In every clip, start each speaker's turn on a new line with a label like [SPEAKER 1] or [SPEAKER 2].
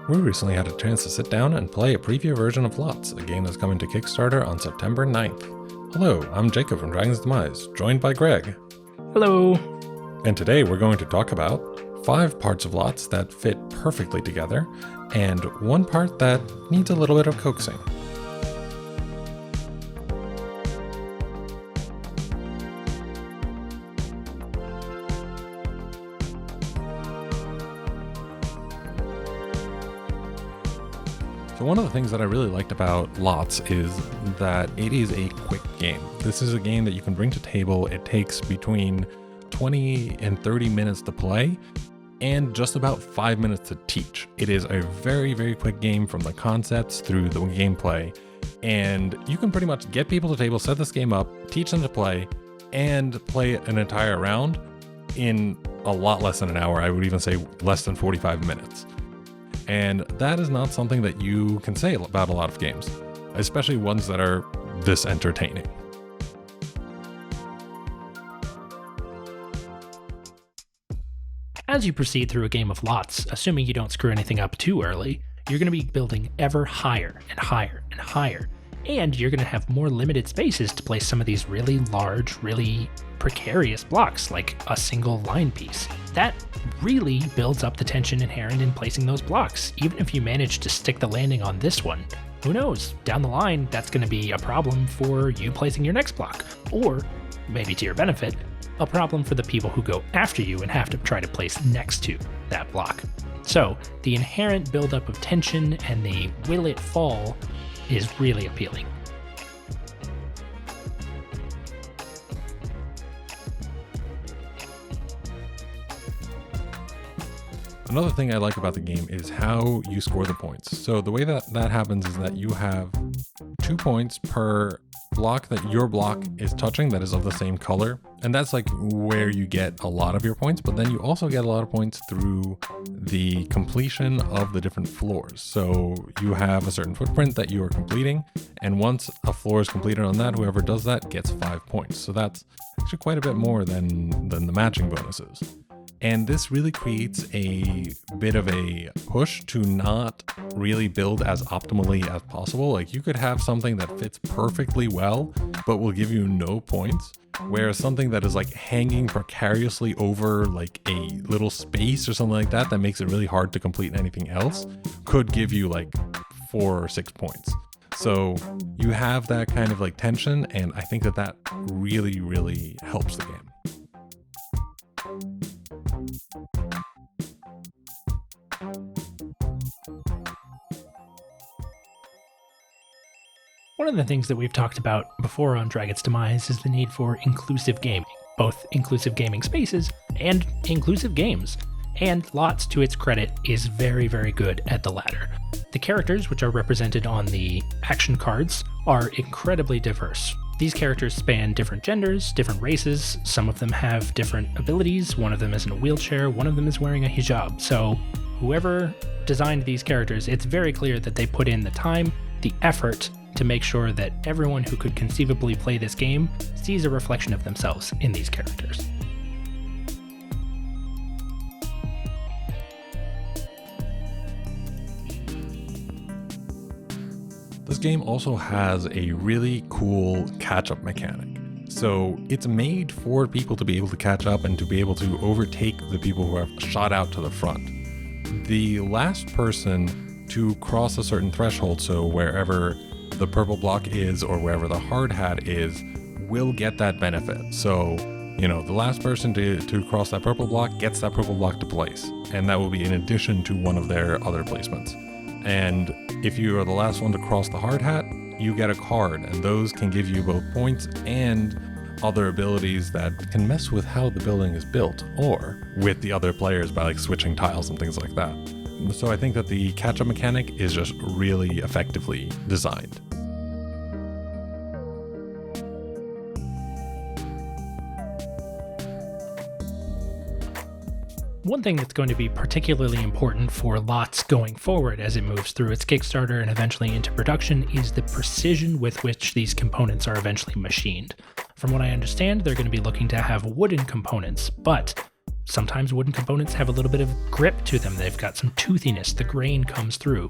[SPEAKER 1] We recently had a chance to sit down and play a preview version of Lots, a game that's coming to Kickstarter on September 9th. Hello, I'm Jacob from Dragon's Demise, joined by Greg.
[SPEAKER 2] Hello.
[SPEAKER 1] And today we're going to talk about 5 parts of Lots that fit perfectly together, and 1 part that needs a little bit of coaxing. So one of the things that I really liked about Lots is that it is a quick game. This is a game that you can bring to table. It takes between 20 and 30 minutes to play and just about 5 minutes to teach. It is a very, very quick game from the concepts through the gameplay. And you can pretty much get people to table, set this game up, teach them to play, and play an entire round in a lot less than an hour. I would even say less than 45 minutes. And that is not something that you can say about a lot of games, especially ones that are this entertaining.
[SPEAKER 2] As you proceed through a game of Lots, assuming you don't screw anything up too early, you're going to be building ever higher and higher and higher. And you're going to have more limited spaces to place some of these really large, really precarious blocks, like a single line piece. That really builds up the tension inherent in placing those blocks. Even if you manage to stick the landing on this one, who knows? Down the line, that's going to be a problem for you placing your next block. Or, maybe to your benefit, a problem for the people who go after you and have to try to place next to that block. So, the inherent buildup of tension and the will it fall is really appealing.
[SPEAKER 1] Another thing I like about the game is how you score the points. So the way that happens is that you have 2 points per block that your block is touching that is of the same color. And that's like where you get a lot of your points, but then you also get a lot of points through the completion of the different floors. So you have a certain footprint that you are completing, and once a floor is completed on that, whoever does that gets 5 points. So that's actually quite a bit more than the matching bonuses. And this really creates a bit of a push to not really build as optimally as possible. Like you could have something that fits perfectly well, but will give you no points. Whereas something that is like hanging precariously over like a little space or something like that makes it really hard to complete anything else could give you like 4 or 6 points. So you have that kind of like tension, and I think that really, really helps the game.
[SPEAKER 2] One of the things that we've talked about before on Dragon's Demise is the need for inclusive gaming, both inclusive gaming spaces and inclusive games. And Lots, to its credit, is very, very good at the latter. The characters, which are represented on the action cards, are incredibly diverse. These characters span different genders, different races, some of them have different abilities, one of them is in a wheelchair, one of them is wearing a hijab. So whoever designed these characters, it's very clear that they put in the time, the effort, to make sure that everyone who could conceivably play this game sees a reflection of themselves in these characters.
[SPEAKER 1] This game also has a really cool catch-up mechanic. So it's made for people to be able to catch up and to be able to overtake the people who have shot out to the front. The last person to cross a certain threshold, so wherever the purple block is or wherever the hard hat is, will get that benefit. So, the last person to cross that purple block gets that purple block to place, and that will be in addition to one of their other placements. And if you are the last one to cross the hard hat, you get a card, and those can give you both points and other abilities that can mess with how the building is built, or with the other players by like switching tiles and things like that. So I think that the catch-up mechanic is just really effectively designed.
[SPEAKER 2] One thing that's going to be particularly important for Lots going forward as it moves through its Kickstarter and eventually into production is the precision with which these components are eventually machined. From what I understand, they're going to be looking to have wooden components, but Sometimes wooden components have a little bit of grip to them. They've got some toothiness. The grain comes through.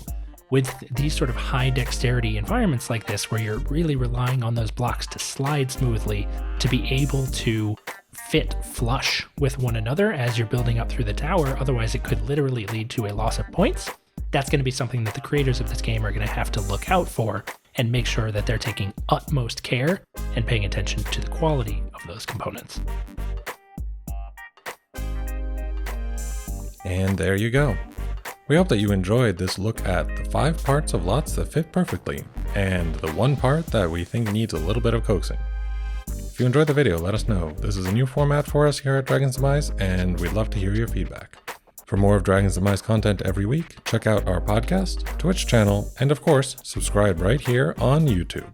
[SPEAKER 2] With these sort of high dexterity environments like this, where you're really relying on those blocks to slide smoothly, to be able to fit flush with one another as you're building up through the tower, otherwise it could literally lead to a loss of points, that's going to be something that the creators of this game are going to have to look out for and make sure that they're taking utmost care and paying attention to the quality of those components.
[SPEAKER 1] And there you go. We hope that you enjoyed this look at the 5 parts of lots that fit perfectly, and the 1 part that we think needs a little bit of coaxing. If you enjoyed the video, let us know. This is a new format for us here at Dragons Demize, and we'd love to hear your feedback. For more of Dragons Demize content every week, check out our podcast, Twitch channel, and of course, subscribe right here on YouTube.